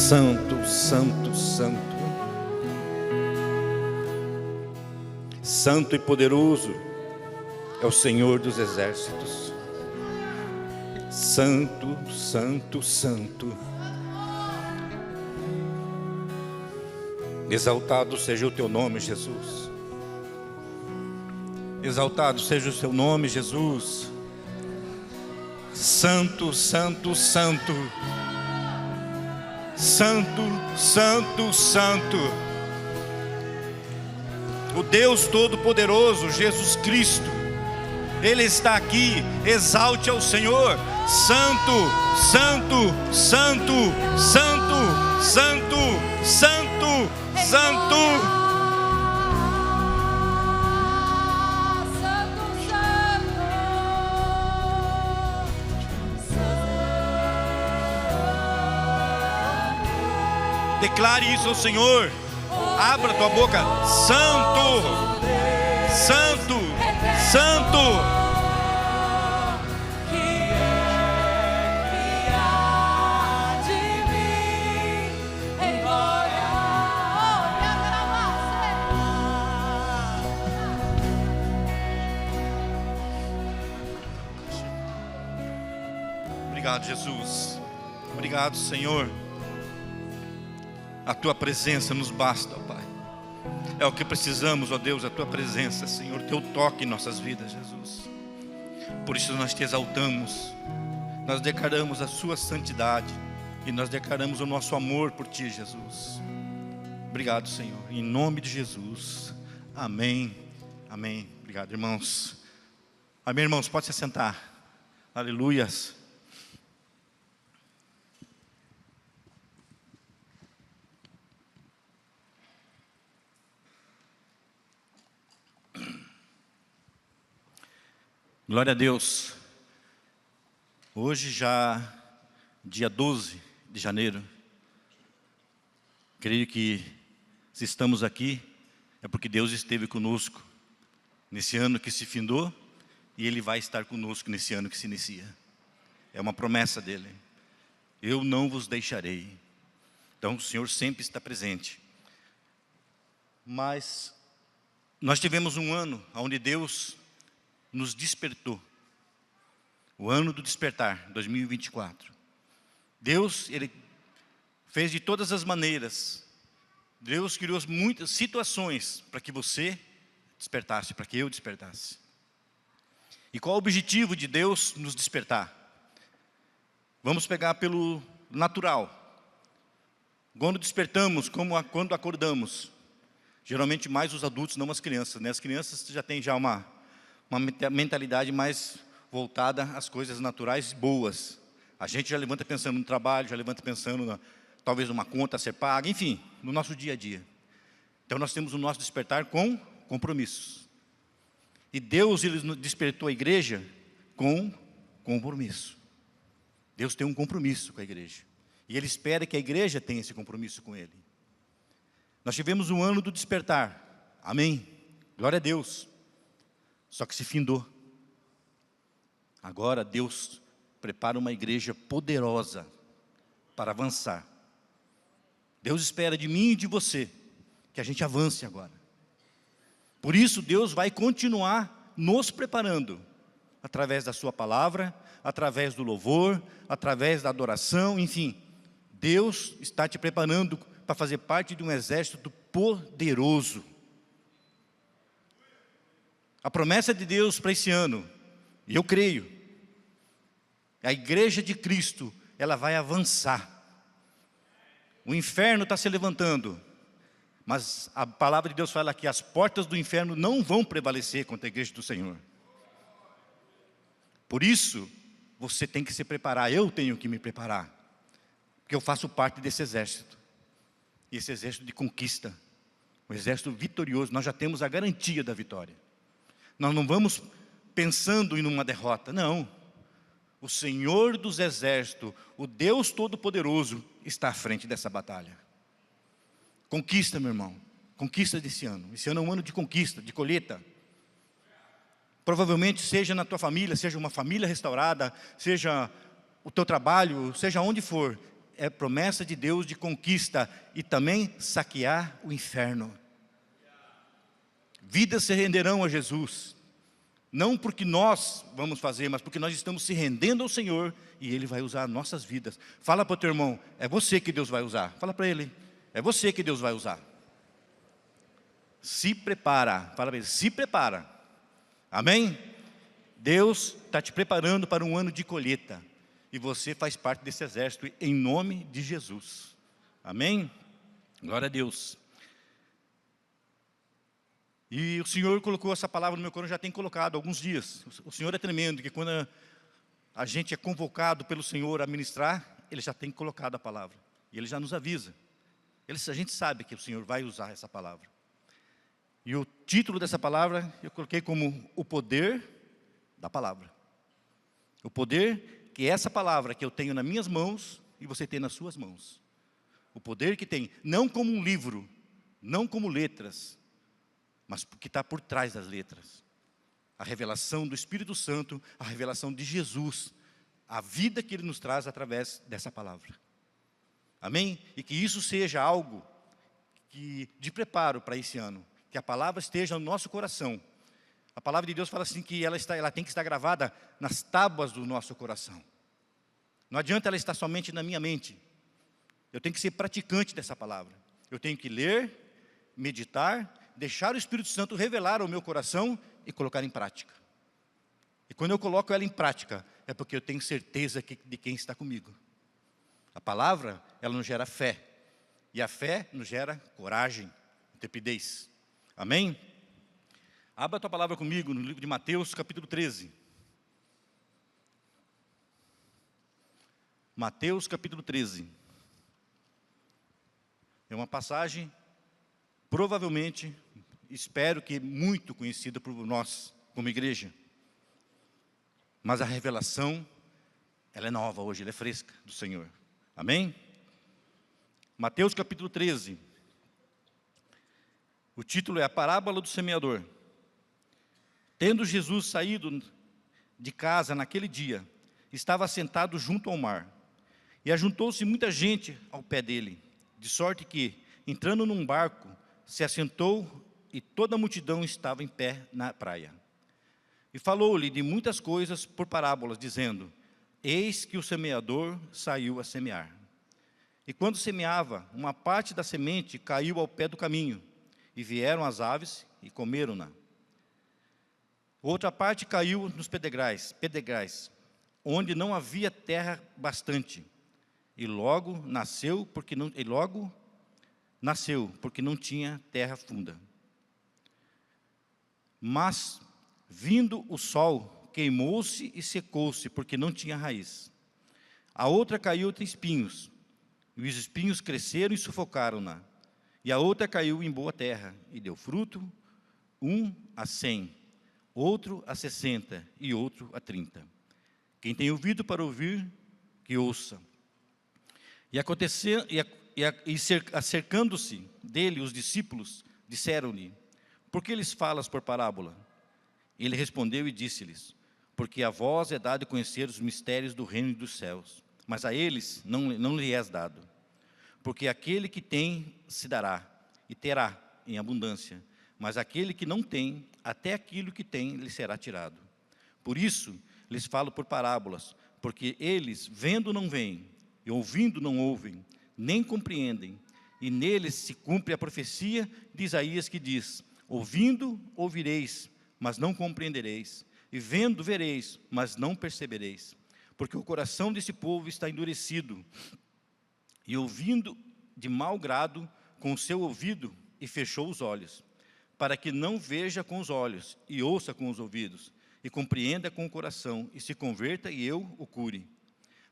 Santo, santo, santo. Santo e poderoso é o Senhor dos exércitos. Santo, santo, santo. Exaltado seja o teu nome, Jesus. Exaltado seja o seu nome, Jesus. Santo, santo, santo. Santo, santo, santo. O Deus Todo-Poderoso, Jesus Cristo, Ele está aqui. Exalte ao Senhor. Santo, santo, santo, santo, santo, santo, santo. Declare isso ao Senhor. Abra tua boca. Santo, santo, santo. Obrigado, Jesus. Obrigado, Senhor. A tua presença nos basta, ó Pai. É o que precisamos, ó Deus, a tua presença, Senhor, teu toque em nossas vidas, Jesus. Por isso nós te exaltamos, nós declaramos a sua santidade e nós declaramos o nosso amor por ti, Jesus. Obrigado, Senhor, em nome de Jesus. Amém, amém. Obrigado, irmãos. Amém, irmãos, pode se sentar. Aleluias. Glória a Deus. Hoje já dia 12 de janeiro. Creio que se estamos aqui é porque Deus esteve conosco nesse ano que se findou e Ele vai estar conosco nesse ano que se inicia. É uma promessa dEle. Eu não vos deixarei. Então o Senhor sempre está presente. Mas nós tivemos um ano onde Deus nos despertou. O ano do despertar, 2024. Deus, Ele fez de todas as maneiras. Deus criou muitas situações para que você despertasse, para que eu despertasse. E qual o objetivo de Deus nos despertar? Vamos pegar pelo natural. Quando despertamos, quando acordamos, geralmente mais os adultos, não as crianças, né? As crianças já têm uma mentalidade mais voltada às coisas naturais boas. A gente já levanta pensando no trabalho, já levanta pensando talvez numa conta a ser paga, enfim, no nosso dia a dia. Então nós temos o nosso despertar com compromissos. E Deus, Ele nos despertou a igreja com compromisso. Deus tem um compromisso com a igreja. E Ele espera que a igreja tenha esse compromisso com Ele. Nós tivemos um ano do despertar. Amém. Glória a Deus. Só que se findou. Agora Deus prepara uma igreja poderosa para avançar. Deus espera de mim e de você que a gente avance agora. Por isso Deus vai continuar nos preparando através da sua palavra, através do louvor, através da adoração, enfim. Deus está te preparando para fazer parte de um exército poderoso. A promessa de Deus para esse ano, e eu creio, a igreja de Cristo, ela vai avançar. O inferno está se levantando, mas a palavra de Deus fala que as portas do inferno não vão prevalecer contra a igreja do Senhor. Por isso, você tem que se preparar, eu tenho que me preparar, porque eu faço parte desse exército. E esse exército de conquista, um exército vitorioso, nós já temos a garantia da vitória. Nós não vamos pensando em uma derrota, não. O Senhor dos exércitos, o Deus Todo-Poderoso, está à frente dessa batalha. Conquista, meu irmão, conquista desse ano. Esse ano é um ano de conquista, de colheita. Provavelmente seja na tua família, seja uma família restaurada, seja o teu trabalho, seja onde for. é promessa de Deus de conquista e também saquear o inferno. Vidas se renderão a Jesus, não porque nós vamos fazer, mas porque nós estamos se rendendo ao Senhor e Ele vai usar nossas vidas. Fala para o teu irmão, é você que Deus vai usar. Fala para ele, é você que Deus vai usar. Se prepara, fala para ele, se prepara. Amém? Deus está te preparando para um ano de colheita. E você faz parte desse exército em nome de Jesus. Amém? Glória a Deus. E o Senhor colocou essa palavra no meu coração, já tem colocado há alguns dias. O Senhor é tremendo, que quando a gente é convocado pelo Senhor a ministrar, Ele já tem colocado a palavra. E Ele já nos avisa. A gente sabe que o Senhor vai usar essa palavra. E o título dessa palavra, eu coloquei como o poder da palavra. O poder que essa palavra que eu tenho nas minhas mãos e você tem nas suas mãos. O poder que tem, não como um livro, não como letras, mas que está por trás das letras. A revelação do Espírito Santo, a revelação de Jesus, a vida que Ele nos traz através dessa palavra. Amém? E que isso seja algo de preparo para esse ano. Que a palavra esteja no nosso coração. A palavra de Deus fala assim que ela tem que estar gravada nas tábuas do nosso coração. Não adianta ela estar somente na minha mente. Eu tenho que ser praticante dessa palavra. Eu tenho que ler, meditar, deixar o Espírito Santo revelar ao meu coração e colocar em prática. E quando eu coloco ela em prática, é porque eu tenho certeza de quem está comigo. A palavra, ela nos gera fé. E a fé nos gera coragem, intrepidez. Amém? Abra a tua palavra comigo no livro de Mateus, capítulo 13. Mateus, capítulo 13. É uma passagem, provavelmente, espero que muito conhecida por nós, como igreja. Mas a revelação, ela é nova hoje, ela é fresca do Senhor. Amém? Mateus, capítulo 13. O título é a parábola do semeador. Tendo Jesus saído de casa naquele dia, estava sentado junto ao mar, e ajuntou-se muita gente ao pé dele, de sorte que, entrando num barco, se assentou, e toda a multidão estava em pé na praia. E falou-lhe de muitas coisas por parábolas, dizendo: eis que o semeador saiu a semear. E quando semeava, uma parte da semente caiu ao pé do caminho, e vieram as aves e comeram-na. Outra parte caiu nos pedregais, onde não havia terra bastante, e logo nasceu porque não tinha terra funda. Mas, vindo o sol, queimou-se e secou-se, porque não tinha raiz. A outra caiu entre espinhos, e os espinhos cresceram e sufocaram-na. E a outra caiu em boa terra, e deu fruto, 100, outro 60 e outro 30. Quem tem ouvido para ouvir, que ouça. E aconteceu, acercando-se dele os discípulos, disseram-lhe: por que lhes falas por parábola? Ele respondeu e disse-lhes: porque a vós é dado conhecer os mistérios do reino dos céus, mas a eles não lhe és dado. Porque aquele que tem se dará, e terá em abundância, mas aquele que não tem, até aquilo que tem lhe será tirado. Por isso lhes falo por parábolas, porque eles, vendo não veem, e ouvindo não ouvem, nem compreendem, e neles se cumpre a profecia de Isaías que diz: ouvindo ouvireis, mas não compreendereis, e vendo vereis, mas não percebereis, porque o coração desse povo está endurecido, e ouvindo de mau grado com o seu ouvido, e fechou os olhos, para que não veja com os olhos, e ouça com os ouvidos, e compreenda com o coração, e se converta, e eu o cure.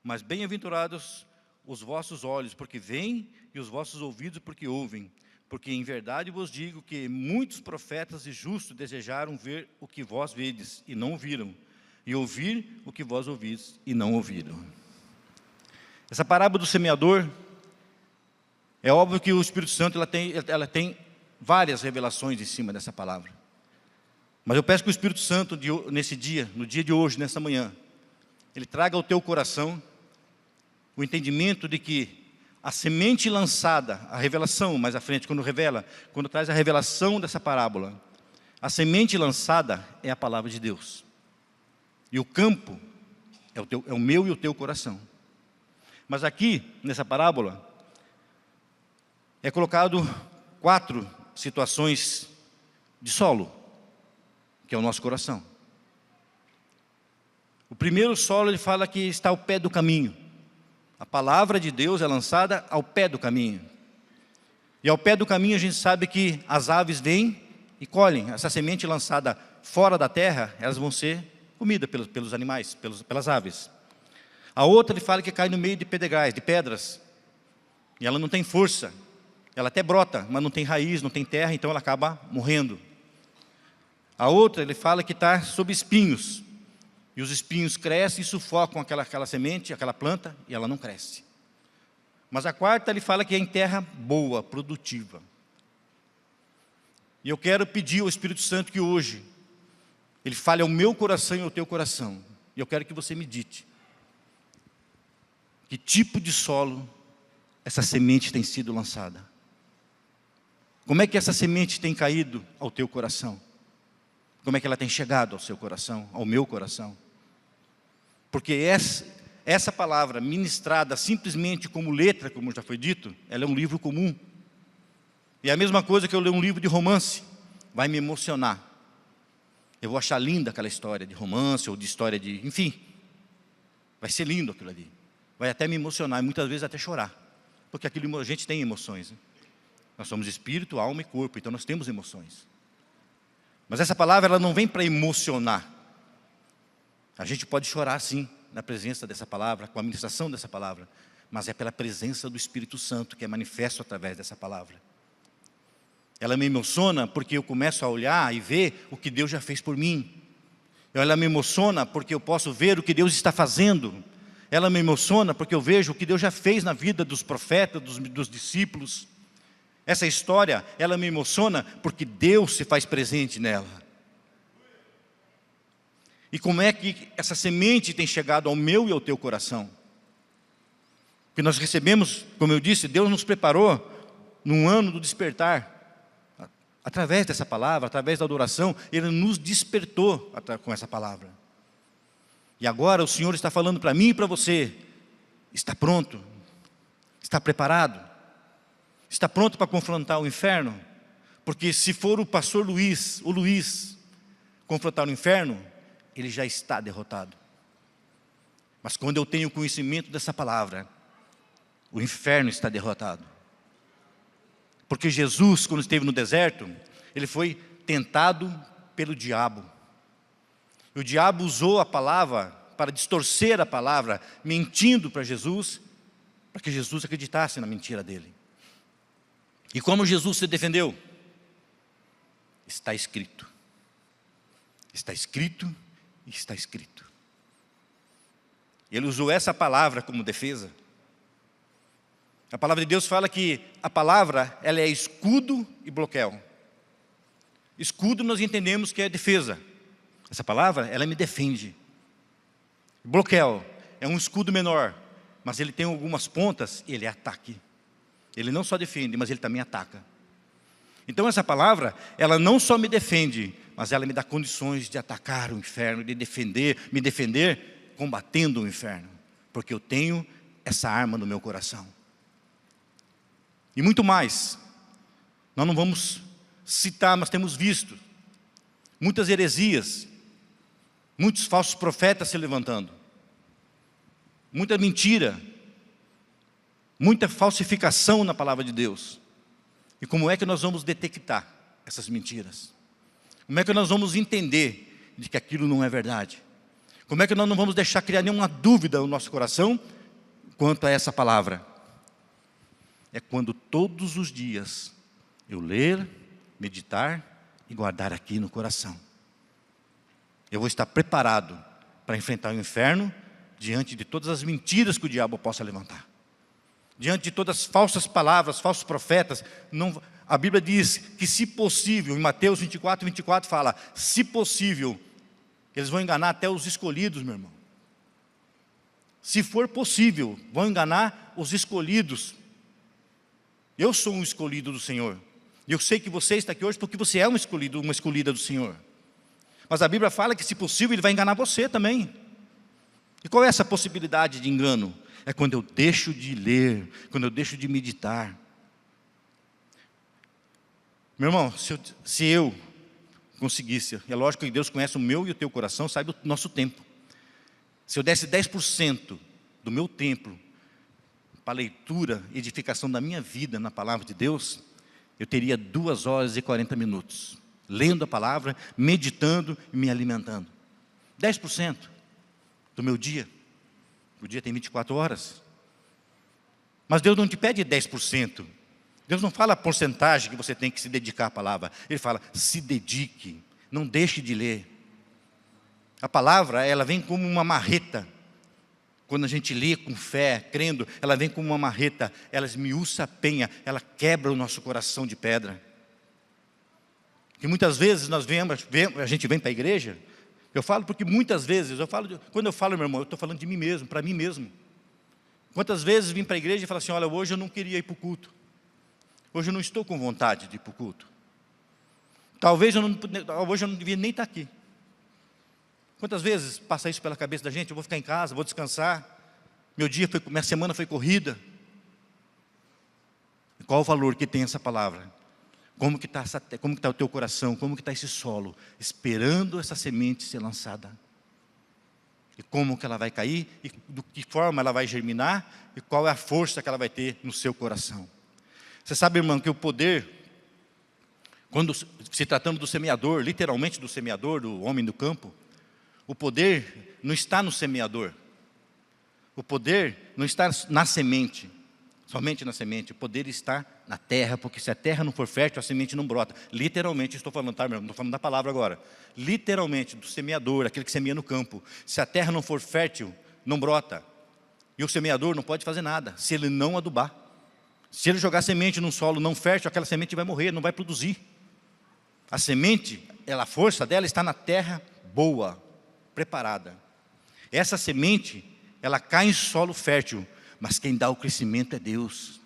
Mas bem-aventurados os vossos olhos, porque veem, e os vossos ouvidos, porque ouvem. Porque em verdade vos digo que muitos profetas e justos desejaram ver o que vós vedes, e não ouviram, e ouvir o que vós ouvis, e não ouviram. Essa parábola do semeador, é óbvio que o Espírito Santo ela tem várias revelações em cima dessa palavra. Mas eu peço que o Espírito Santo, nesse dia, no dia de hoje, nessa manhã, ele traga ao teu coração o entendimento de que a semente lançada, a revelação, mais à frente, quando traz a revelação dessa parábola, a semente lançada é a palavra de Deus. E o campo é o meu e o teu coração. Mas aqui, nessa parábola, é colocado 4 situações de solo, que é o nosso coração. O primeiro solo, ele fala que está ao pé do caminho. A palavra de Deus é lançada ao pé do caminho. E ao pé do caminho a gente sabe que as aves vêm e colhem. Essa semente lançada fora da terra, elas vão ser comida pelos animais, pelas aves. A outra, ele fala que cai no meio de pedregais, de pedras. E ela não tem força. Ela até brota, mas não tem raiz, não tem terra, então ela acaba morrendo. A outra, ele fala que está sob espinhos. E os espinhos crescem e sufocam aquela semente, aquela planta, e ela não cresce. Mas a quarta, ele fala que é em terra boa, produtiva. E eu quero pedir ao Espírito Santo que hoje, ele fale ao meu coração e ao teu coração. E eu quero que você medite. Que tipo de solo essa semente tem sido lançada? Como é que essa semente tem caído ao teu coração? Como é que ela tem chegado ao seu coração, ao meu coração? Porque essa palavra ministrada simplesmente como letra, como já foi dito, ela é um livro comum. E é a mesma coisa que eu ler um livro de romance, vai me emocionar. Eu vou achar linda aquela história de romance ou de história de... Enfim, vai ser lindo aquilo ali. Vai até me emocionar e muitas vezes até chorar. Porque aquilo, a gente tem emoções, né? Nós somos espírito, alma e corpo, então nós temos emoções. Mas essa palavra, ela não vem para emocionar. A gente pode chorar sim, na presença dessa palavra, com a ministração dessa palavra. Mas é pela presença do Espírito Santo que é manifesto através dessa palavra. Ela me emociona porque eu começo a olhar e ver o que Deus já fez por mim. Ela me emociona porque eu posso ver o que Deus está fazendo. Ela me emociona porque eu vejo o que Deus já fez na vida dos profetas, dos discípulos. Essa história, ela me emociona porque Deus se faz presente nela. E como é que essa semente tem chegado ao meu e ao teu coração? Porque nós recebemos, como eu disse, Deus nos preparou num ano do despertar. Através dessa palavra, através da adoração, Ele nos despertou com essa palavra. E agora o Senhor está falando para mim e para você, está pronto? Está preparado? Está pronto para confrontar o inferno? Porque se for o pastor Luiz, confrontar o inferno, ele já está derrotado. Mas quando eu tenho conhecimento dessa palavra, o inferno está derrotado. Porque Jesus, quando esteve no deserto, ele foi tentado pelo diabo. E o diabo usou a palavra para distorcer a palavra, mentindo para Jesus, para que Jesus acreditasse na mentira dele. E como Jesus se defendeu? Está escrito. Está escrito e está escrito. Ele usou essa palavra como defesa. A palavra de Deus fala que a palavra, ela é escudo e bloqueio. Escudo nós entendemos que é defesa. Essa palavra, ela me defende. Bloqueio é um escudo menor, mas ele tem algumas pontas e ele é ataque. Ele não só defende, mas ele também ataca. Então essa palavra, ela não só me defende, mas ela me dá condições de atacar o inferno, de me defender combatendo o inferno. Porque eu tenho essa arma no meu coração. E muito mais. Nós não vamos citar, mas temos visto muitas heresias, muitos falsos profetas se levantando, muita mentira, muita falsificação na palavra de Deus. E como é que nós vamos detectar essas mentiras? Como é que nós vamos entender de que aquilo não é verdade? Como é que nós não vamos deixar criar nenhuma dúvida no nosso coração quanto a essa palavra? É quando todos os dias eu ler, meditar e guardar aqui no coração. Eu vou estar preparado para enfrentar o inferno diante de todas as mentiras que o diabo possa levantar. Diante de todas as falsas palavras, falsos profetas. A Bíblia diz que se possível, em Mateus 24, 24 fala, se possível, eles vão enganar até os escolhidos, meu irmão. se for possível, vão enganar os escolhidos. Eu sou um escolhido do Senhor. E eu sei que você está aqui hoje porque você é um escolhido, uma escolhida do Senhor. Mas a Bíblia fala que, se possível, Ele vai enganar você também. E qual é essa possibilidade de engano? É quando eu deixo de ler, quando eu deixo de meditar. Meu irmão, se eu conseguisse, é lógico que Deus conhece o meu e o teu coração, sabe o nosso tempo. Se eu desse 10% do meu tempo para a leitura e edificação da minha vida na palavra de Deus, eu teria 2 horas e 40 minutos, lendo a palavra, meditando e me alimentando. 10% do meu dia. O dia tem 24 horas. Mas Deus não te pede 10%. Deus não fala a porcentagem que você tem que se dedicar à palavra. Ele fala, se dedique, não deixe de ler. A palavra, ela vem como uma marreta. Quando a gente lê com fé, crendo, ela vem como uma marreta, ela esmiuça a penha, ela quebra o nosso coração de pedra. E muitas vezes a gente vem para a igreja, eu falo porque muitas vezes, quando eu falo, meu irmão, eu estou falando de mim mesmo, para mim mesmo. Quantas vezes vim para a igreja e falo assim, olha, hoje eu não queria ir para o culto. Hoje eu não estou com vontade de ir para o culto. Talvez hoje eu não devia nem estar aqui. Quantas vezes passa isso pela cabeça da gente? Eu vou ficar em casa, vou descansar. Minha semana foi corrida. Qual o valor que tem essa palavra? Como que está o teu coração? Como que está esse solo? Esperando essa semente ser lançada. E como que ela vai cair? E de que forma ela vai germinar? E qual é a força que ela vai ter no seu coração? Você sabe, irmão, que o poder, quando se tratando do semeador, literalmente do semeador, do homem do campo, o poder não está no semeador. O poder não está na semente, somente na semente. O poder está na terra, porque se a terra não for fértil, a semente não brota. Literalmente estou falando, tá, meu? Não estou falando da palavra agora. Literalmente, do semeador, aquele que semeia no campo. Se a terra não for fértil, não brota. E o semeador não pode fazer nada, se ele não adubar. Se ele jogar semente num solo não fértil, aquela semente vai morrer, não vai produzir. A semente, a força dela está na terra boa, preparada. Essa semente, ela cai em solo fértil, mas quem dá o crescimento é Deus.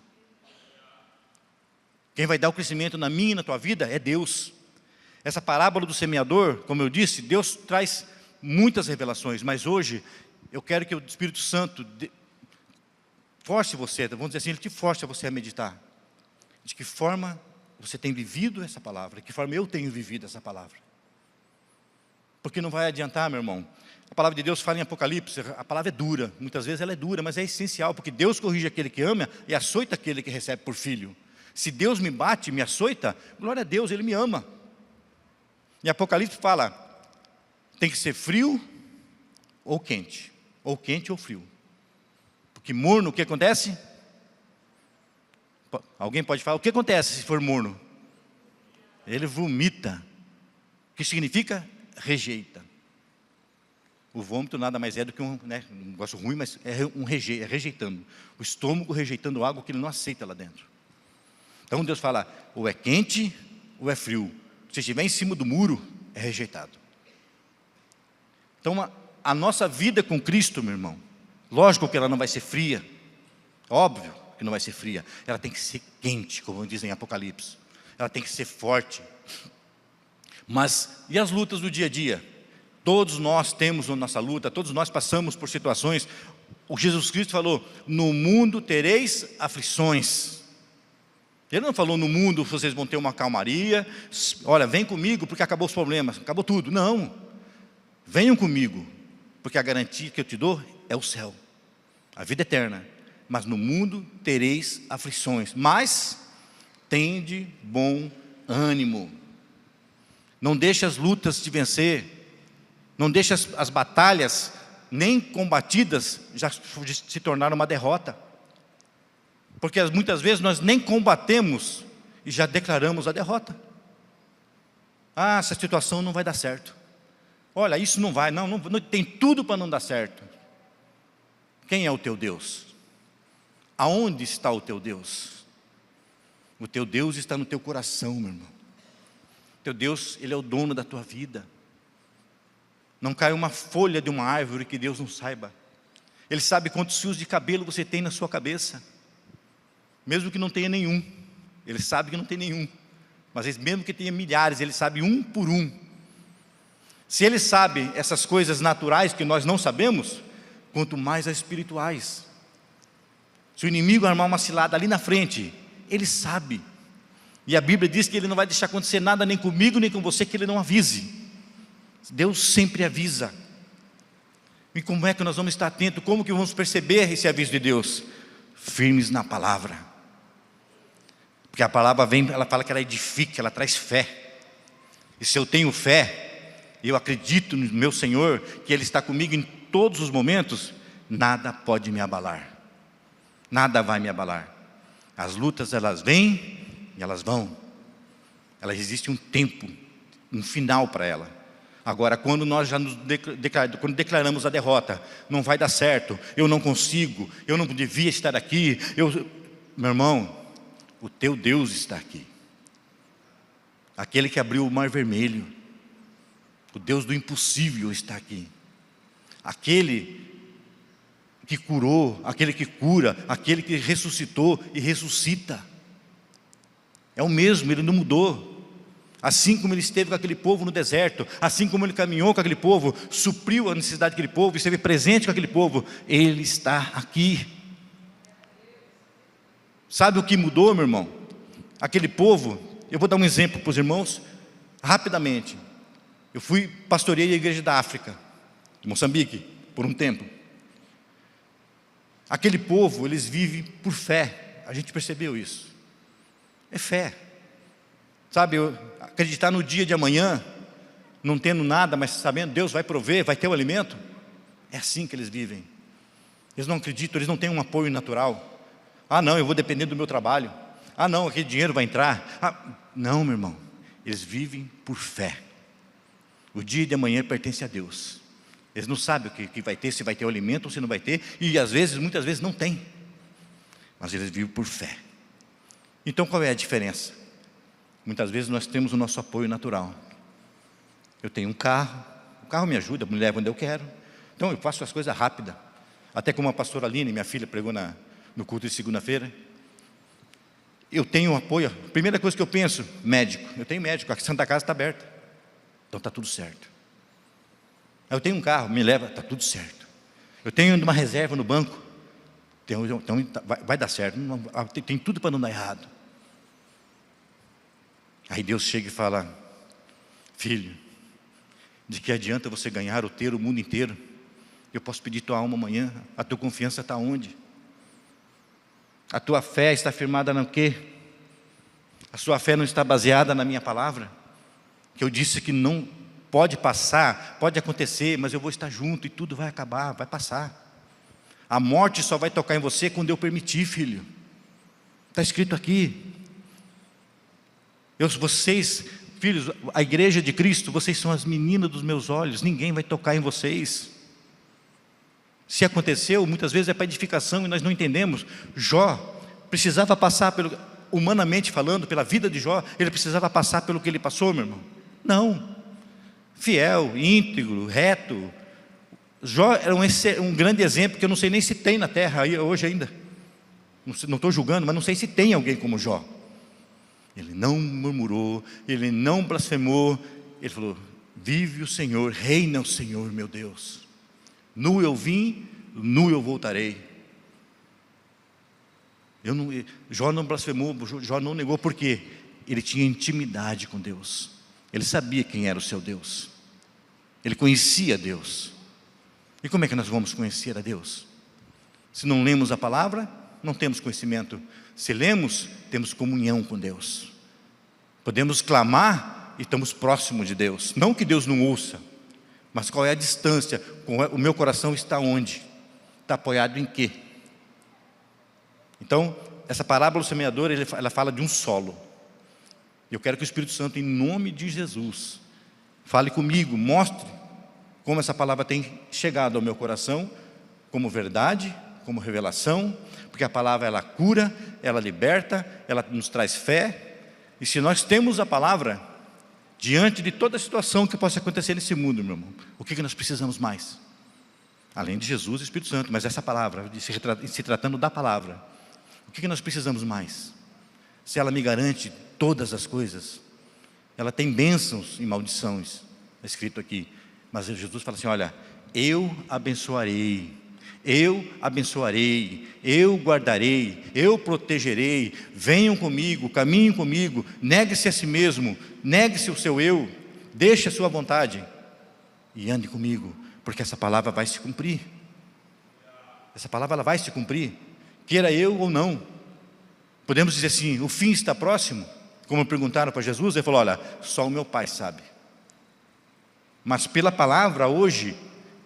Quem vai dar o crescimento na minha e na tua vida é Deus. Essa parábola do semeador, como eu disse, Deus traz muitas revelações, mas hoje eu quero que o Espírito Santo force você, vamos dizer assim, Ele te force a você a meditar. De que forma você tem vivido essa palavra, de que forma eu tenho vivido essa palavra. Porque não vai adiantar, meu irmão. A palavra de Deus fala em Apocalipse, a palavra é dura, muitas vezes ela é dura, mas é essencial, porque Deus corrige aquele que ama e açoita aquele que recebe por filho. Se Deus me bate, me açoita, glória a Deus, Ele me ama. E Apocalipse fala, tem que ser frio ou quente ou frio. Porque morno, o que acontece? Alguém pode falar, o que acontece se for morno? Ele vomita. O que significa? Rejeita. O vômito nada mais é do que um negócio ruim, mas é rejeitando. O estômago rejeitando algo que ele não aceita lá dentro. Então Deus fala, ou é quente ou é frio. Se estiver em cima do muro, é rejeitado. Então a nossa vida com Cristo, meu irmão, lógico que ela não vai ser fria, óbvio que não vai ser fria, ela tem que ser quente, como dizem em Apocalipse, ela tem que ser forte. Mas, e as lutas do dia a dia? Todos nós temos a nossa luta, todos nós passamos por situações. O Jesus Cristo falou, no mundo tereis aflições. Ele não falou, no mundo vocês vão ter uma calmaria, olha, vem comigo porque acabou os problemas, acabou tudo. Não, venham comigo, porque a garantia que eu te dou é o céu, a vida eterna. Mas no mundo tereis aflições, mas tende bom ânimo. Não deixe as lutas te vencer, não deixe as batalhas nem combatidas já se tornar uma derrota. Porque muitas vezes nós nem combatemos e já declaramos a derrota. Ah, essa situação não vai dar certo. Olha, isso não vai, não tem tudo para não dar certo. Quem é o teu Deus? Aonde está o teu Deus? O teu Deus está no teu coração, meu irmão. O teu Deus, Ele é o dono da tua vida. Não cai uma folha de uma árvore que Deus não saiba. Ele sabe quantos fios de cabelo você tem na sua cabeça, mesmo que não tenha nenhum. Ele sabe que não tem nenhum, mas mesmo que tenha milhares, Ele sabe um por um. Se Ele sabe essas coisas naturais que nós não sabemos, quanto mais as espirituais. Se o inimigo armar uma cilada ali na frente, Ele sabe. E a Bíblia diz que Ele não vai deixar acontecer nada nem comigo, nem com você, que Ele não avise. Deus sempre avisa. E como é que nós vamos estar atentos? Como que vamos perceber esse aviso de Deus? Firmes na palavra. Porque a palavra vem, ela fala que ela edifica, ela traz fé. E se eu tenho fé, eu acredito no meu Senhor, que Ele está comigo em todos os momentos, nada pode me abalar. Nada vai me abalar. As lutas, elas vêm e elas vão. Elas existem um tempo, um final para ela. Agora, quando nós já quando declaramos a derrota, não vai dar certo, eu não consigo, eu não devia estar aqui, meu irmão, o teu Deus está aqui. Aquele que abriu o mar vermelho, o Deus do impossível está aqui. Aquele que curou, aquele que cura, aquele que ressuscitou e ressuscita. É o mesmo, Ele não mudou. Assim como Ele esteve com aquele povo no deserto, assim como Ele caminhou com aquele povo, supriu a necessidade daquele povo, esteve presente com aquele povo, Ele está aqui. Sabe o que mudou, meu irmão? Aquele povo, eu vou dar um exemplo para os irmãos, rapidamente. Eu pastoreei a igreja da África, de Moçambique, por um tempo. Aquele povo, eles vivem por fé, a gente percebeu isso. É fé. Sabe, acreditar no dia de amanhã, não tendo nada, mas sabendo Deus vai prover, vai ter o alimento. É assim que eles vivem. Eles não acreditam, eles não têm um apoio natural. Ah não, eu vou depender do meu trabalho. Ah não, aquele dinheiro vai entrar. Não, meu irmão, eles vivem por fé. O dia de amanhã pertence a Deus. Eles não sabem o que vai ter, se vai ter o alimento ou se não vai ter. E às vezes, muitas vezes não tem. Mas eles vivem por fé. Então qual é a diferença? Muitas vezes nós temos o nosso apoio natural. Eu tenho um carro, o carro me ajuda, me leva onde eu quero. Então eu faço as coisas rápidas. Até como a pastora Aline, minha filha, pregou no culto de segunda-feira. Eu tenho um apoio. A primeira coisa que eu penso, médico. Eu tenho médico, a Santa Casa está aberta. Então está tudo certo. Eu tenho um carro, me leva, está tudo certo. Eu tenho uma reserva no banco. Então vai dar certo. Tem tudo para não dar errado. Aí Deus chega e fala: filho, de que adianta você ganhar ou ter o mundo inteiro? Eu posso pedir tua alma amanhã. A tua confiança está onde? A tua fé está firmada no quê? A sua fé não está baseada na minha palavra? Que eu disse que não pode passar, pode acontecer, mas eu vou estar junto e tudo vai acabar, vai passar. A morte só vai tocar em você quando eu permitir, filho. Está escrito aqui. Vocês, filhos, a igreja de Cristo, vocês são as meninas dos meus olhos, ninguém vai tocar em vocês. Se aconteceu, muitas vezes é para edificação e nós não entendemos. Jó precisava passar, humanamente falando, pela vida de Jó, ele precisava passar pelo que ele passou, meu irmão? Não. Fiel, íntegro, reto. Jó era um grande exemplo que eu não sei nem se tem na terra hoje ainda. Não estou julgando, mas não sei se tem alguém como Jó. Ele não murmurou, ele não blasfemou. Ele falou: vive o Senhor, reina o Senhor, meu Deus. Nu eu vim, nu eu voltarei. Jó não blasfemou, Jó não negou, porque ele tinha intimidade com Deus. Ele sabia quem era o seu Deus. Ele conhecia Deus. E como é que nós vamos conhecer a Deus? Se não lemos a palavra, não temos conhecimento. Se lemos, temos comunhão com Deus. Podemos clamar e estamos próximos de Deus. Não que Deus não ouça, mas qual é a distância? O meu coração está onde? Está apoiado em quê? Então, essa parábola do semeador, ela fala de um solo. Eu quero que o Espírito Santo, em nome de Jesus, fale comigo, mostre como essa palavra tem chegado ao meu coração, como verdade, como revelação, porque a palavra, ela cura, ela liberta, ela nos traz fé. E se nós temos a palavra, diante de toda a situação que possa acontecer nesse mundo, meu irmão, o que nós precisamos mais? além de Jesus e Espírito Santo, mas essa palavra, se tratando da palavra, o que nós precisamos mais? Se ela me garante todas as coisas, ela tem bênçãos e maldições, é escrito aqui, mas Jesus fala assim, olha, eu abençoarei, eu guardarei, eu protegerei, venham comigo, caminhem comigo, negue-se a si mesmo, negue-se o seu eu, deixe a sua vontade e ande comigo, porque essa palavra vai se cumprir. Essa palavra ela vai se cumprir, queira eu ou não. Podemos dizer assim, o fim está próximo? Como perguntaram para Jesus, ele falou, olha, só o meu Pai sabe. Mas pela palavra hoje,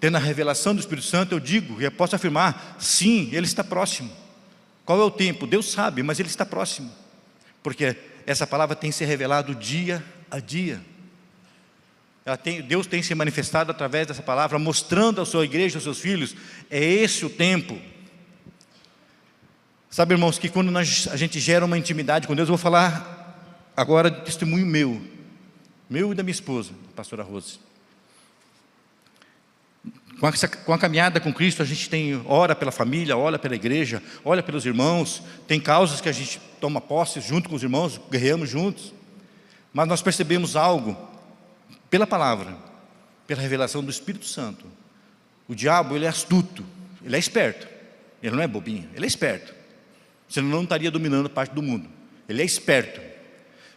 tendo a revelação do Espírito Santo, eu digo, e eu posso afirmar, sim, Ele está próximo. Qual é o tempo? Deus sabe, mas Ele está próximo. Porque essa palavra tem se revelado dia a dia. Deus tem se manifestado através dessa palavra, mostrando à sua igreja, aos seus filhos, é esse o tempo. Sabe, irmãos, que quando a gente gera uma intimidade com Deus, eu vou falar agora de testemunho meu e da minha esposa, a pastora Rose. Com a caminhada com Cristo, a gente ora pela família, ora pela igreja, ora pelos irmãos, tem causas que a gente toma posse junto com os irmãos, guerreamos juntos, mas nós percebemos algo, pela palavra, pela revelação do Espírito Santo. O diabo, ele é astuto, ele é esperto, ele não é bobinho, ele é esperto, senão não estaria dominando parte do mundo, ele é esperto.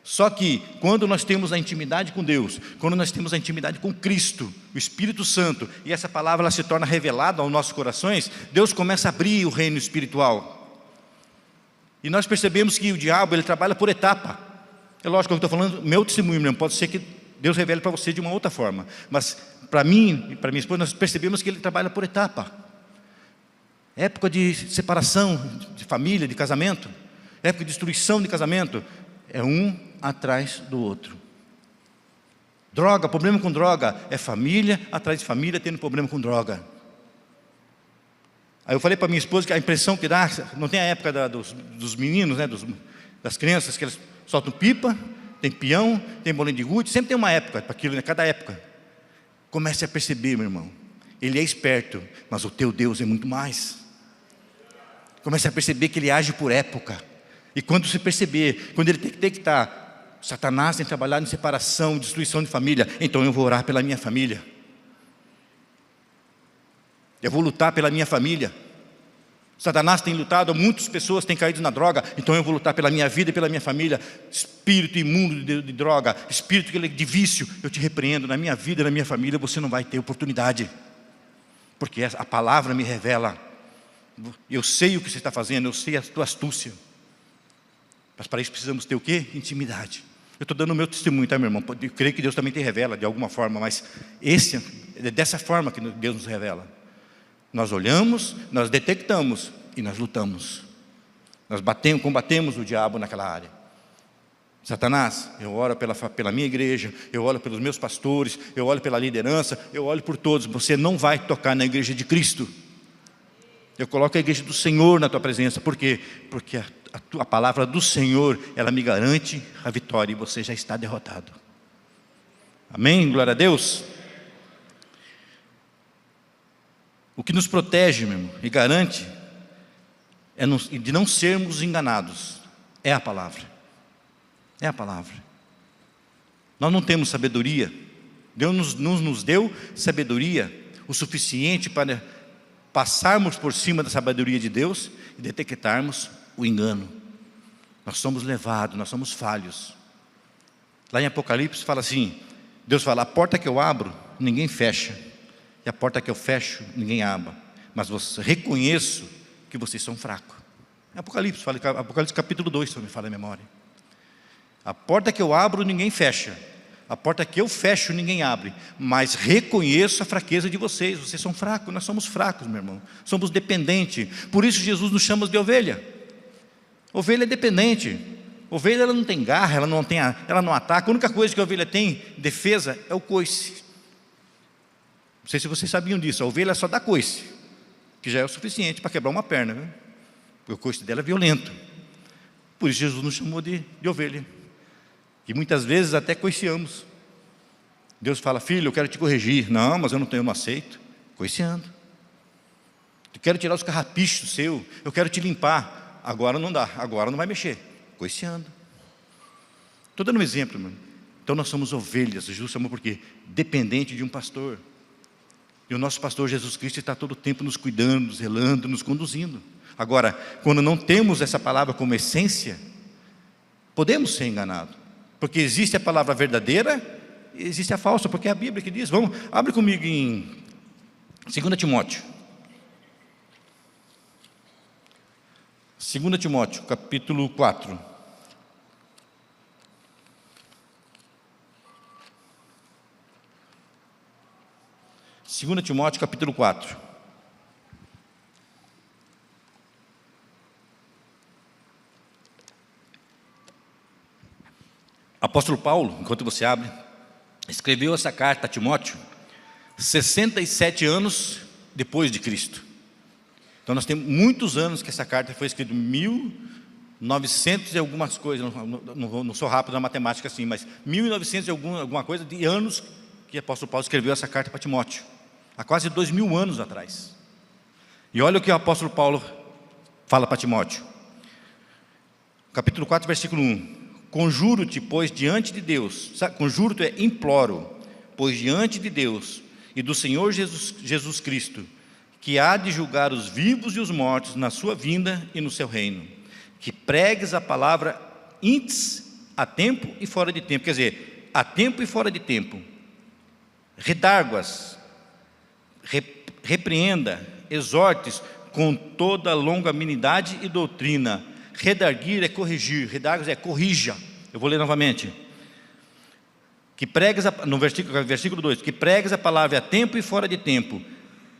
Só que quando nós temos a intimidade com Deus, quando nós temos a intimidade com Cristo, o Espírito Santo, e essa palavra ela se torna revelada aos nossos corações, Deus começa a abrir o reino espiritual. E nós percebemos que o diabo, ele trabalha por etapa. É lógico que eu estou falando, meu testemunho mesmo, pode ser que Deus revele para você de uma outra forma, mas para mim e para minha esposa, nós percebemos que ele trabalha por etapa. Época de separação de família, de casamento, época de destruição de casamento, é um atrás do outro. Droga, problema com droga, é família atrás de família tendo problema com droga. Aí eu falei para minha esposa que a impressão que dá, não tem a época dos meninos, né, das crianças, que eles soltam pipa, tem peão, tem bolinho de gude, sempre tem uma época para aquilo, né, cada época. Comece a perceber, meu irmão, ele é esperto, mas o teu Deus é muito mais. Comece a perceber que ele age por época. E quando você perceber, quando ele detectar, Satanás tem trabalhado em separação, destruição de família, então eu vou orar pela minha família. Eu vou lutar pela minha família. Satanás tem lutado, muitas pessoas têm caído na droga, então eu vou lutar pela minha vida e pela minha família. Espírito imundo de droga, espírito de vício, eu te repreendo, na minha vida e na minha família você não vai ter oportunidade. Porque a palavra me revela. Eu sei o que você está fazendo, eu sei a tua astúcia. Mas para isso precisamos ter o quê? Intimidade. Eu estou dando o meu testemunho, tá, meu irmão? Eu creio que Deus também te revela de alguma forma, mas é dessa forma que Deus nos revela. Nós olhamos, nós detectamos e nós lutamos. Nós combatemos o diabo naquela área. Satanás, eu oro pela minha igreja, eu oro pelos meus pastores, eu oro pela liderança, eu oro por todos. Você não vai tocar na igreja de Cristo. Eu coloco a igreja do Senhor na tua presença. Por quê? Porque a palavra do Senhor, ela me garante a vitória e você já está derrotado. Amém? Glória a Deus. O que nos protege, meu irmão, e garante de não sermos enganados é a palavra. É a palavra. Nós não temos sabedoria. Deus nos deu sabedoria o suficiente para passarmos por cima da sabedoria de Deus e detectarmos o engano. Nós somos levados, nós somos falhos. Lá em Apocalipse fala assim, Deus fala, a porta que eu abro, ninguém fecha, e a porta que eu fecho, ninguém abre, mas reconheço que vocês são fracos. Apocalipse capítulo 2, se não me falha a memória. A porta que eu abro, ninguém fecha, a porta que eu fecho, ninguém abre, mas reconheço a fraqueza de vocês. Vocês são fracos, nós somos fracos, meu irmão, somos dependentes. Por isso Jesus nos chama de ovelha. Ovelha é dependente. Ovelha ela não tem garra, ela não ataca. A única coisa que a ovelha tem, defesa, é o coice. Não sei se vocês sabiam disso, a ovelha só dá coice, que já é o suficiente para quebrar uma perna, viu? Porque o coice dela é violento. Por isso Jesus nos chamou de ovelha. E muitas vezes até coiceamos. Deus fala, filho, eu quero te corrigir. Não, mas eu não aceito. Coiceando. Eu quero tirar os carrapichos seu, eu quero te limpar. Agora não dá, agora não vai mexer. Coiceando. Estou dando um exemplo, meu. Então nós somos ovelhas, justamente porque dependente de um pastor. E o nosso pastor Jesus Cristo está todo o tempo nos cuidando, nos zelando, nos conduzindo. Agora, quando não temos essa palavra como essência, podemos ser enganados. Porque existe a palavra verdadeira e existe a falsa, porque é a Bíblia que diz. Vamos, abre comigo em 2 Timóteo. 2 Timóteo, capítulo 4. Segunda Timóteo, capítulo 4. Apóstolo Paulo, enquanto você abre, escreveu essa carta a Timóteo 67 anos depois de Cristo. Então nós temos muitos anos que essa carta foi escrita, 1900 e algumas coisas, não sou rápido na matemática assim, mas 1900 e alguma coisa de anos que o apóstolo Paulo escreveu essa carta para Timóteo, há quase 2000 anos atrás. E olha o que o apóstolo Paulo fala para Timóteo, capítulo 4, versículo 1. Conjuro-te, pois diante de Deus, conjuro-te é imploro, pois diante de Deus e do Senhor Jesus Cristo, que há de julgar os vivos e os mortos na sua vinda e no seu reino, que pregues a palavra íntes a tempo e fora de tempo, quer dizer, a tempo e fora de tempo, redarguas, repreenda, exortes com toda longanimidade e doutrina. Redarguir é corrigir, redargues é corrija. Eu vou ler novamente. Que pregues, no versículo 2, que pregues a palavra a tempo e fora de tempo,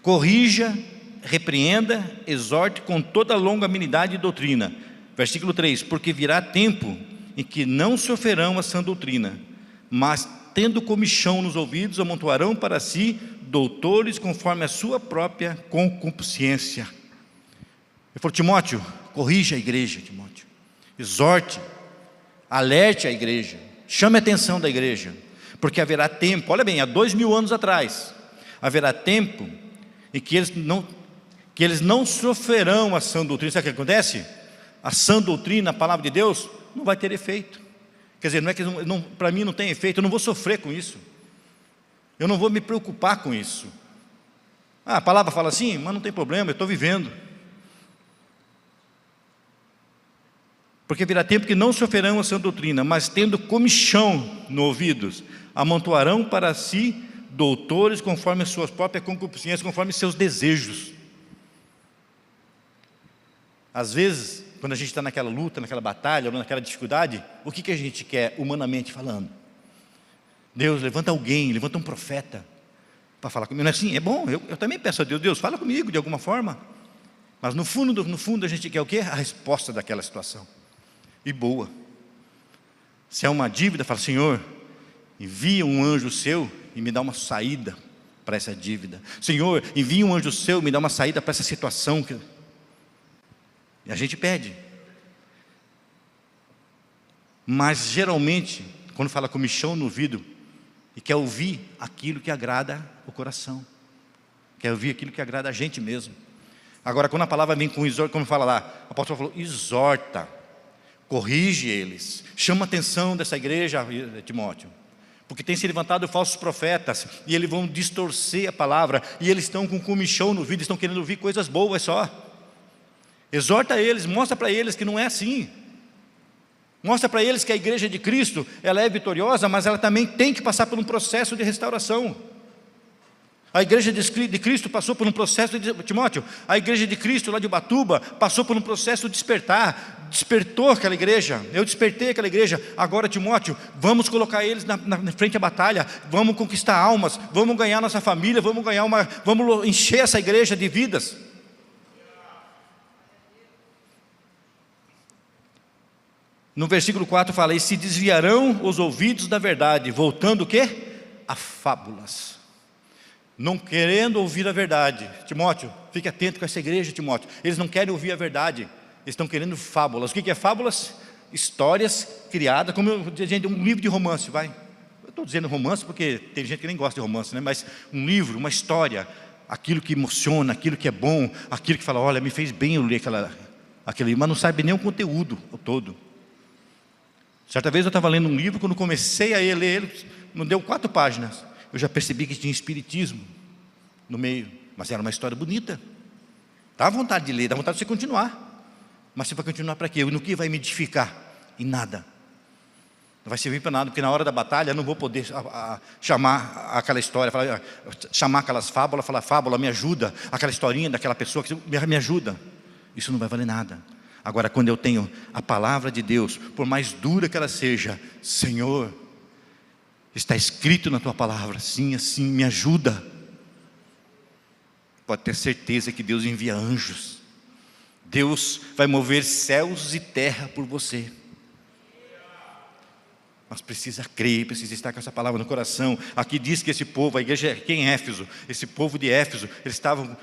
corrija, repreenda, exorte com toda longanimidade e doutrina. Versículo 3, porque virá tempo em que não se ouvirão a sã doutrina, mas tendo comichão nos ouvidos, amontoarão para si doutores conforme a sua própria concupiscência. Eu falo, Timóteo, corrija a igreja, Timóteo, exorte, alerte a igreja, chame a atenção da igreja, porque haverá tempo, olha bem, há 2000 anos atrás, haverá tempo em que eles não sofrerão a sã doutrina. Sabe o que acontece? A sã doutrina, a palavra de Deus, não vai ter efeito. Quer dizer, não é que para mim não tem efeito, eu não vou sofrer com isso, eu não vou me preocupar com isso. A palavra fala assim, mas não tem problema, eu estou vivendo. Porque virá tempo que não sofrerão a sã doutrina, mas tendo comichão no ouvidos, amontoarão para si doutores conforme as suas próprias concupiscências, conforme seus desejos. Às vezes, quando a gente está naquela luta, naquela batalha, ou naquela dificuldade, o que a gente quer, humanamente falando? Deus, levanta alguém, levanta um profeta, para falar comigo. Não é assim? É bom, eu também peço a Deus, Deus, fala comigo de alguma forma. Mas no fundo a gente quer o quê? A resposta daquela situação. E boa. Se é uma dívida, fala, Senhor, envia um anjo seu e me dá uma saída para essa dívida. Senhor, envia um anjo seu e me dá uma saída para essa situação. E a gente pede. Mas geralmente, quando fala com comichão no ouvido, e quer ouvir aquilo que agrada o coração, quer ouvir aquilo que agrada a gente mesmo. Agora, quando a palavra vem com exorta, como fala lá, o apóstolo falou, exorta, corrige eles, chama a atenção dessa igreja, Timóteo, porque tem se levantado falsos profetas, e eles vão distorcer a palavra, e eles estão com comichão no ouvido, estão querendo ouvir coisas boas só. Exorta eles, mostra para eles que não é assim, mostra para eles que a igreja de Cristo, ela é vitoriosa, mas ela também tem que passar por um processo de restauração. A igreja de Cristo passou por um processo de Timóteo, a igreja de Cristo lá de Ubatuba passou por um processo de despertar, despertou aquela igreja, eu despertei aquela igreja. Agora, Timóteo, vamos colocar eles na frente à batalha, vamos conquistar almas, vamos ganhar nossa família, vamos encher essa igreja de vidas. No versículo 4 fala, e se desviarão os ouvidos da verdade, voltando o quê? A fábulas. Não querendo ouvir a verdade. Timóteo, fique atento com essa igreja, Timóteo. Eles não querem ouvir a verdade, eles estão querendo fábulas. O que é fábulas? Histórias criadas, como um livro de romance, vai. Eu estou dizendo romance porque tem gente que nem gosta de romance, né? Mas um livro, uma história aquilo que emociona, aquilo que é bom, aquilo que fala, olha, me fez bem eu ler aquele livro, mas não sabe nem o conteúdo todo. Certa vez eu estava lendo um livro, quando comecei a ler ele, não deu 4 páginas, eu já percebi que tinha espiritismo no meio, mas era uma história bonita. Dá vontade de ler, dá vontade de você continuar. Mas você vai continuar para quê? No que vai me edificar? Em nada. Não vai servir para nada, porque na hora da batalha eu não vou poder chamar aquela história, chamar aquelas fábulas, falar, fábula, me ajuda, aquela historinha daquela pessoa que me ajuda. Isso não vai valer nada. Agora, quando eu tenho a palavra de Deus, por mais dura que ela seja, Senhor, está escrito na tua palavra, assim, assim, me ajuda. Pode ter certeza que Deus envia anjos. Deus vai mover céus e terra por você. Mas precisa crer, precisa estar com essa palavra no coração. Aqui diz que esse povo, a igreja aqui em Éfeso, esse povo de Éfeso, eles estavam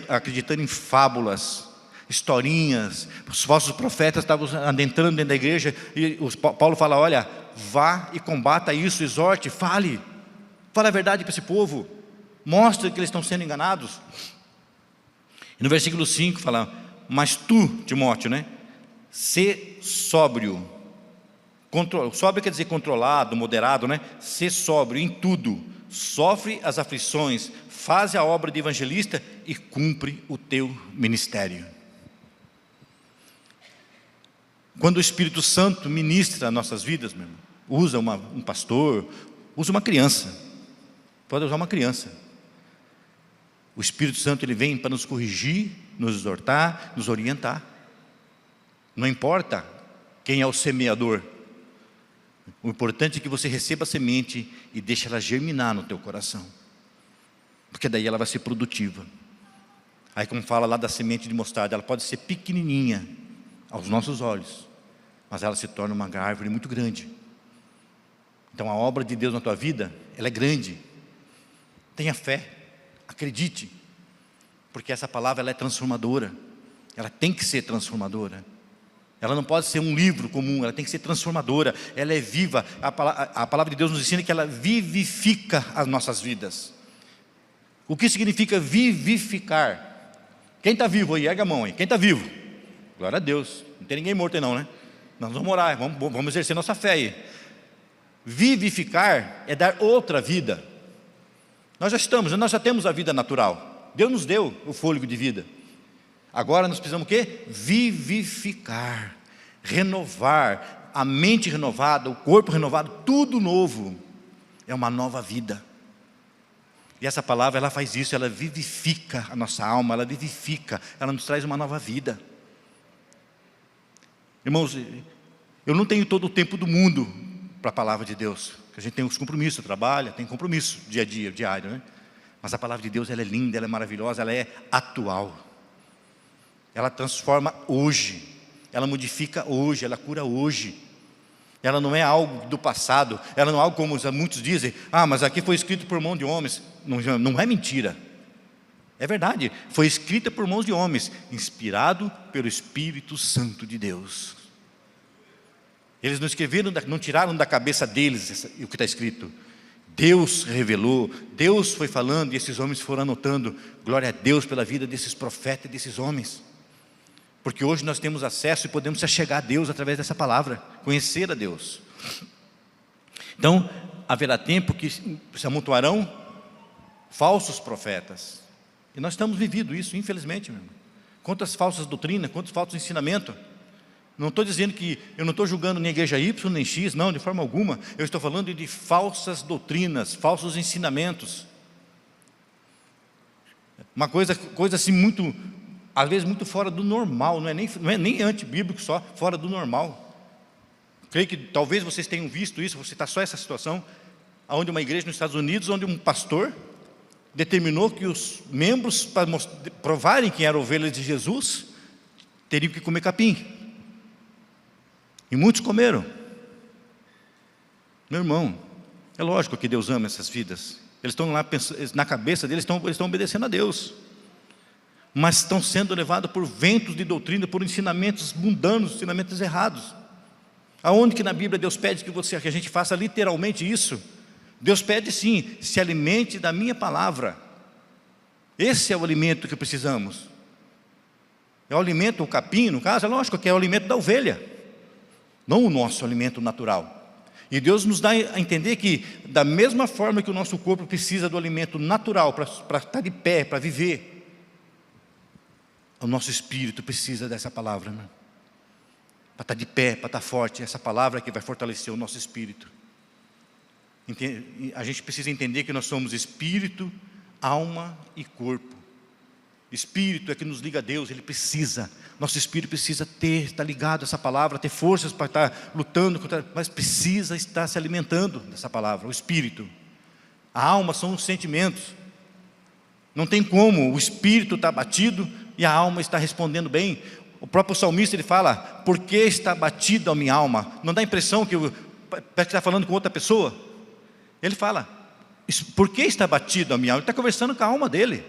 acreditando em fábulas, historinhas. Os falsos profetas estavam adentrando dentro da igreja, e Paulo fala, olha, vá e combata isso, exorte, fale a verdade para esse povo, mostre que eles estão sendo enganados. E no versículo 5 fala, mas tu, Timóteo, sê sóbrio. Sóbrio quer dizer controlado, moderado, Sê sóbrio em tudo, sofre as aflições, faz a obra de evangelista e cumpre o teu ministério. Quando o Espírito Santo ministra as nossas vidas, meu irmão, usa um pastor, usa uma criança, pode usar uma criança. O Espírito Santo ele vem para nos corrigir, nos exortar, nos orientar. Não importa quem é o semeador, o importante é que você receba a semente e deixe ela germinar no teu coração, porque daí ela vai ser produtiva. Aí como fala lá da semente de mostarda, ela pode ser pequenininha aos nossos olhos, mas ela se torna uma árvore muito grande. Então a obra de Deus na tua vida, ela é grande. Tenha fé, acredite, porque essa palavra ela é transformadora, ela tem que ser transformadora. Ela não pode ser um livro comum, ela tem que ser transformadora, ela é viva. A palavra de Deus nos ensina que ela vivifica as nossas vidas. O que significa vivificar? Quem está vivo aí? Erga a mão aí. Quem está vivo? Glória a Deus. Não tem ninguém morto aí não, Nós vamos orar, vamos exercer nossa fé aí. Vivificar é dar outra vida. Nós já temos a vida natural. Deus nos deu o fôlego de vida. Agora nós precisamos o quê? Vivificar, renovar, a mente renovada, o corpo renovado, tudo novo. É uma nova vida. E essa palavra ela faz isso, ela vivifica a nossa alma, ela vivifica, ela nos traz uma nova vida. Irmãos, eu não tenho todo o tempo do mundo para a palavra de Deus. A gente tem os compromissos, trabalha, tem compromisso dia a dia, diário, Mas a palavra de Deus ela é linda, ela é maravilhosa, ela é atual. Ela transforma hoje, ela modifica hoje, ela cura hoje. Ela não é algo do passado, ela não é algo como muitos dizem, mas aqui foi escrito por mão de homens. Não é mentira, é verdade, foi escrita por mãos de homens, inspirado pelo Espírito Santo de Deus. Eles não escreveram, não tiraram da cabeça deles o que está escrito. Deus revelou, Deus foi falando e esses homens foram anotando. Glória a Deus pela vida desses profetas e desses homens. Porque hoje nós temos acesso e podemos se achegar a Deus através dessa palavra, conhecer a Deus. Então, haverá tempo que se amontoarão falsos profetas. E nós estamos vivendo isso, infelizmente, meu irmão. Quantas falsas doutrinas, quantos falsos ensinamentos. Não estou dizendo que, eu não estou julgando nem a igreja Y, nem X, não, de forma alguma. Eu estou falando de falsas doutrinas, falsos ensinamentos. Uma coisa assim muito, às vezes muito fora do normal, não é nem antibíblico só, fora do normal. Creio que talvez vocês tenham visto isso, vou citar só essa situação, onde uma igreja nos Estados Unidos, onde um pastor determinou que os membros, para provarem que eram ovelhas de Jesus, teriam que comer capim. E muitos comeram. Meu irmão, é lógico que Deus ama essas vidas. Eles estão lá, na cabeça deles, eles estão obedecendo a Deus. Mas estão sendo levados por ventos de doutrina, por ensinamentos mundanos, ensinamentos errados. Aonde que na Bíblia Deus pede que a gente faça literalmente isso? Deus pede sim, se alimente da minha palavra. Esse é o alimento que precisamos. É o alimento, o capim, no caso, é lógico que é o alimento da ovelha, não o nosso alimento natural. E Deus nos dá a entender que, da mesma forma que o nosso corpo precisa do alimento natural para estar de pé, para viver, o nosso espírito precisa dessa palavra, né? Para estar de pé, para estar forte. Essa palavra que vai fortalecer o nosso espírito. A gente precisa entender que nós somos espírito, alma e corpo. Espírito é que nos liga a Deus, ele precisa. Nosso espírito precisa estar ligado a essa palavra, ter forças para estar lutando contra, mas precisa estar se alimentando dessa palavra, o espírito. A alma são os sentimentos. Não tem como o espírito estar abatido e a alma está respondendo bem. O próprio salmista, ele fala: por que está abatido a minha alma? Não dá a impressão que parece que está falando com outra pessoa. Ele fala: por que está abatido a minha alma? Ele está conversando com a alma dele.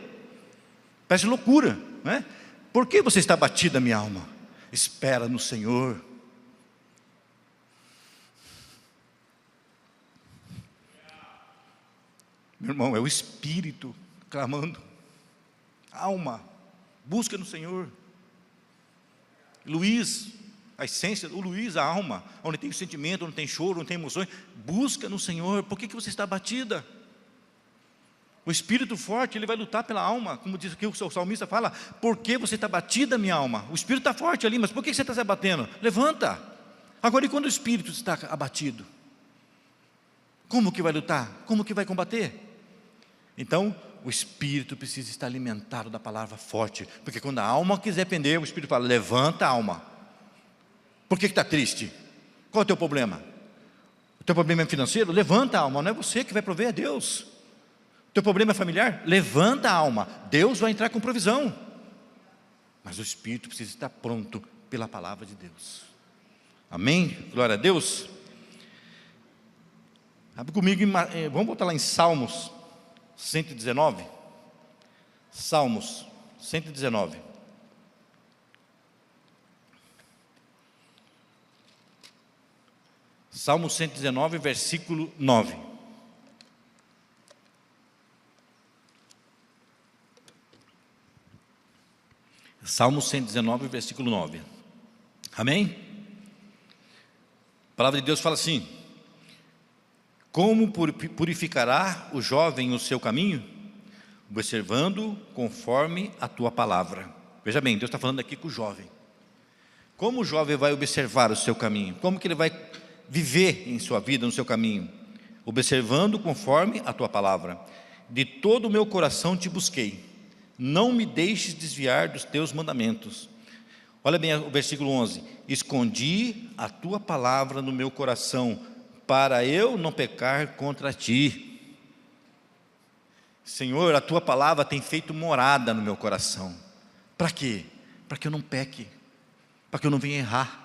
Parece loucura, não é? Por que você está abatido a minha alma? Espera no Senhor. Meu irmão, é o espírito clamando. Alma, busca no Senhor. Luiz, a essência, o Luiz, a alma, onde tem sentimento, onde tem choro, onde tem emoções, busca no Senhor. Por que você está abatida? O espírito forte, ele vai lutar pela alma, como diz aqui o salmista fala: por que você está abatida, minha alma? O espírito está forte ali, mas por que você está se abatendo? Levanta. Agora, e quando o espírito está abatido? Como que vai lutar? Como que vai combater? Então, o espírito precisa estar alimentado da palavra forte, porque quando a alma quiser pender, o espírito fala: levanta a alma. Por que está triste? Qual é o teu problema? O teu problema é financeiro? Levanta a alma, não é você que vai prover, é Deus. O teu problema é familiar? Levanta a alma, Deus vai entrar com provisão. Mas o espírito precisa estar pronto pela palavra de Deus. Amém? Glória a Deus. Abre comigo, vamos voltar lá em Salmos 119. Salmos 119. Salmo 119, versículo 9. Salmo 119, versículo 9. Amém? A palavra de Deus fala assim: como purificará o jovem o seu caminho? Observando conforme a tua palavra. Veja bem, Deus está falando aqui com o jovem. Como o jovem vai observar o seu caminho? Como que ele vai viver em sua vida, no seu caminho? Observando conforme a tua palavra. De todo o meu coração te busquei, não me deixes desviar dos teus mandamentos. Olha bem o versículo 11: escondi a tua palavra no meu coração, para eu não pecar contra ti. Senhor, a tua palavra tem feito morada no meu coração. Para quê? Para que eu não peque, para que eu não venha errar,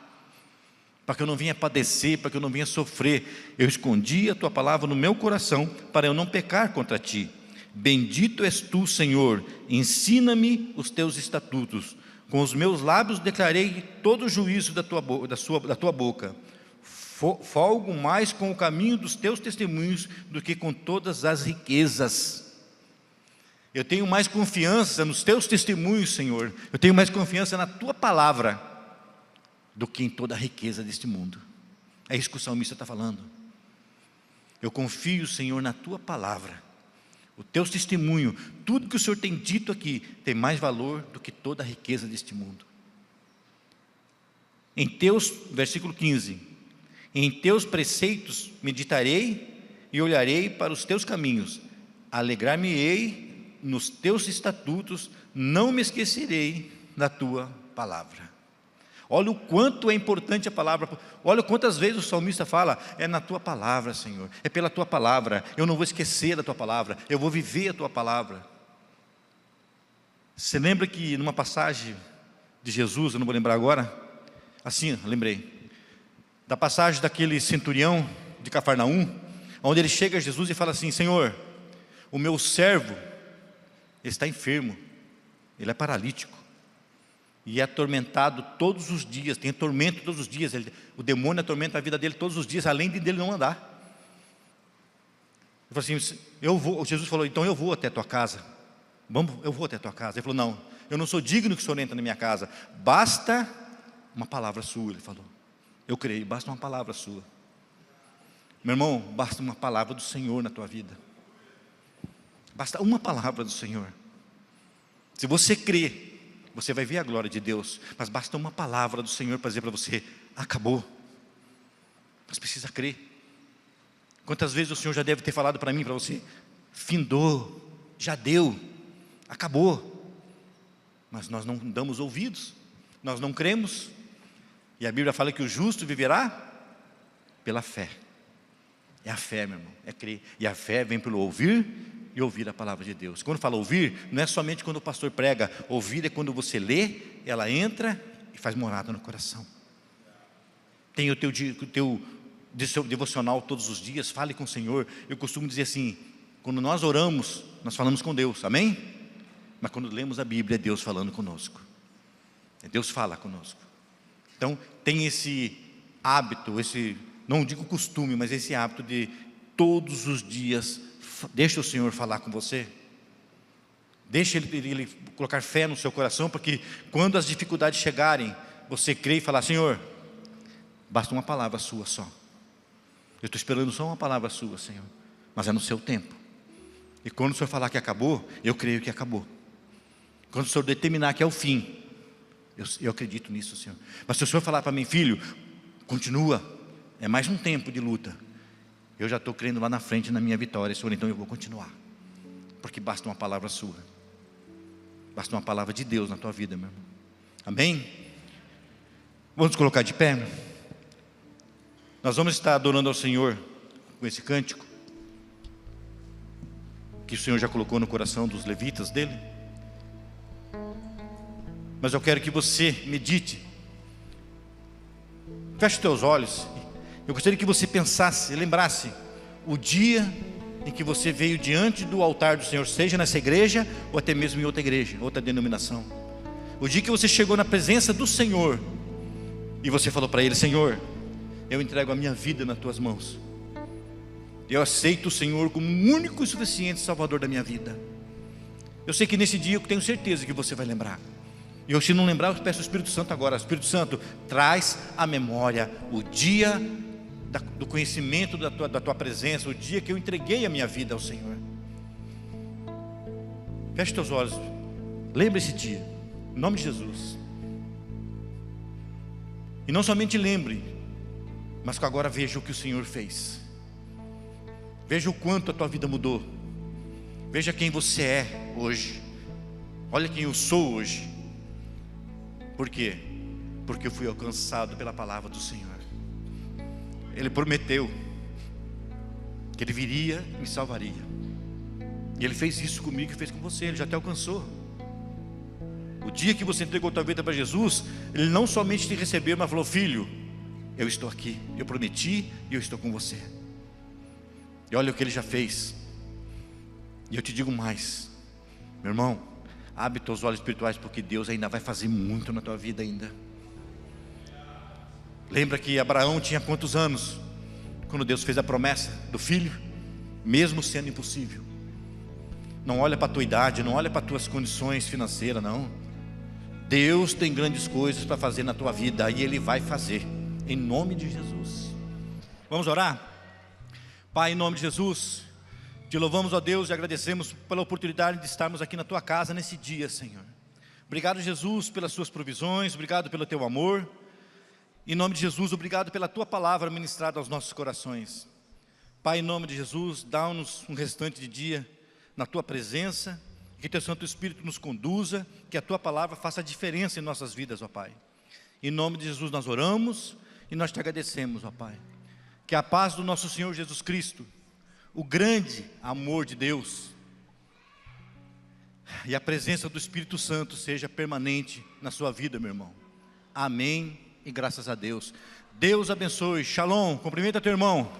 para que eu não venha padecer, para que eu não venha sofrer. Eu escondi a tua palavra no meu coração, para eu não pecar contra ti. Bendito és tu, Senhor, ensina-me os teus estatutos. Com os meus lábios declarei todo o juízo da tua boca. Folgo mais com o caminho dos teus testemunhos do que com todas as riquezas. Eu tenho mais confiança nos teus testemunhos, Senhor. Eu tenho mais confiança na tua palavra do que em toda a riqueza deste mundo. É isso que o salmista está falando. Eu confio, Senhor, na tua palavra. O teu testemunho, tudo que o Senhor tem dito aqui, tem mais valor do que toda a riqueza deste mundo. Versículo 15: em teus preceitos meditarei e olharei para os teus caminhos. Alegrar-me-ei nos teus estatutos, não me esquecerei da tua palavra. Olha o quanto é importante a palavra. Olha quantas vezes o salmista fala: é na tua palavra, Senhor, é pela tua palavra, eu não vou esquecer da tua palavra, eu vou viver a tua palavra. Você lembra que numa passagem de Jesus, eu não vou lembrar agora, assim, lembrei, da passagem daquele centurião de Cafarnaum, onde ele chega a Jesus e fala assim: Senhor, o meu servo está enfermo, ele é paralítico, e é atormentado todos os dias, tem tormento todos os dias, o demônio atormenta a vida dele todos os dias, além de dele não andar. Ele falou assim: Jesus falou, então eu vou até a tua casa, eu vou até a tua casa. Ele falou, não, eu não sou digno que o Senhor entre na minha casa. Basta uma palavra sua, ele falou. Eu creio, basta uma palavra sua. Meu irmão, basta uma palavra do Senhor na tua vida. Basta uma palavra do Senhor. Se você crê, você vai ver a glória de Deus. Mas basta uma palavra do Senhor para dizer para você, acabou. Mas precisa crer. Quantas vezes o Senhor já deve ter falado para mim, para você, findou, já deu, acabou. Mas nós não damos ouvidos, nós não cremos. E a Bíblia fala que o justo viverá pela fé. É a fé, meu irmão, é crer. E a fé vem pelo ouvir e ouvir a palavra de Deus. Quando fala ouvir, não é somente quando o pastor prega. Ouvir é quando você lê, ela entra e faz morada no coração. Tem o teu devocional todos os dias, fale com o Senhor. Eu costumo dizer assim, quando nós oramos, nós falamos com Deus, amém? Mas quando lemos a Bíblia, é Deus falando conosco. É Deus fala conosco. Então, tem esse hábito, não digo costume, mas esse hábito de todos os dias, deixa o Senhor falar com você. Deixa Ele colocar fé no seu coração, porque quando as dificuldades chegarem, você crê e falar, Senhor, basta uma palavra sua só. Eu estou esperando só uma palavra sua, Senhor, mas é no seu tempo. E quando o Senhor falar que acabou, eu creio que acabou. Quando o Senhor determinar que é o fim, eu acredito nisso, Senhor. Mas se o Senhor falar para mim, filho, continua, é mais um tempo de luta, eu já estou crendo lá na frente na minha vitória, Senhor, então eu vou continuar. Porque basta uma palavra sua. Basta uma palavra de Deus na tua vida, meu irmão. Amém? Vamos nos colocar de pé. Nós vamos estar adorando ao Senhor com esse cântico que o Senhor já colocou no coração dos levitas dele. Mas eu quero que você medite. Feche os teus olhos. Eu gostaria que você pensasse, lembrasse o dia em que você veio diante do altar do Senhor, seja nessa igreja ou até mesmo em outra igreja, outra denominação. O dia que você chegou na presença do Senhor e você falou para Ele, Senhor, eu entrego a minha vida nas tuas mãos. Eu aceito o Senhor como o único e suficiente Salvador da minha vida. Eu sei que nesse dia eu tenho certeza que você vai lembrar. E eu, se não lembrar, eu peço ao Espírito Santo agora. Espírito Santo, traz à memória o dia do conhecimento da tua presença, o dia que eu entreguei a minha vida ao Senhor. Feche teus olhos. Lembre esse dia, em nome de Jesus. E não somente lembre, mas que agora veja o que o Senhor fez. Veja o quanto a tua vida mudou. Veja quem você é hoje. Olha quem eu sou hoje. Por quê? Porque eu fui alcançado pela palavra do Senhor. Ele prometeu que Ele viria e me salvaria. E Ele fez isso comigo e fez com você. Ele já te alcançou. O dia que você entregou a tua vida para Jesus, Ele não somente te recebeu, mas falou, filho, eu estou aqui, eu prometi e eu estou com você. E olha o que Ele já fez. E eu te digo mais, meu irmão, abre teus olhos espirituais, porque Deus ainda vai fazer muito na tua vida ainda. Lembra que Abraão tinha quantos anos quando Deus fez a promessa do filho, mesmo sendo impossível? Não olha para a tua idade, não olha para as tuas condições financeiras, não. Deus tem grandes coisas para fazer na tua vida, e Ele vai fazer, em nome de Jesus. Vamos orar? Pai, em nome de Jesus, te louvamos, ó Deus, e agradecemos pela oportunidade de estarmos aqui na tua casa nesse dia, Senhor. Obrigado, Jesus, pelas suas provisões, obrigado pelo teu amor. Em nome de Jesus, obrigado pela tua palavra ministrada aos nossos corações. Pai, em nome de Jesus, dá-nos um restante de dia na tua presença, que teu Santo Espírito nos conduza, que a tua palavra faça a diferença em nossas vidas, ó Pai. Em nome de Jesus nós oramos e nós te agradecemos, ó Pai. Que a paz do nosso Senhor Jesus Cristo, o grande amor de Deus e a presença do Espírito Santo seja permanente na sua vida, meu irmão. Amém e graças a Deus. Deus abençoe. Shalom. Cumprimenta teu irmão.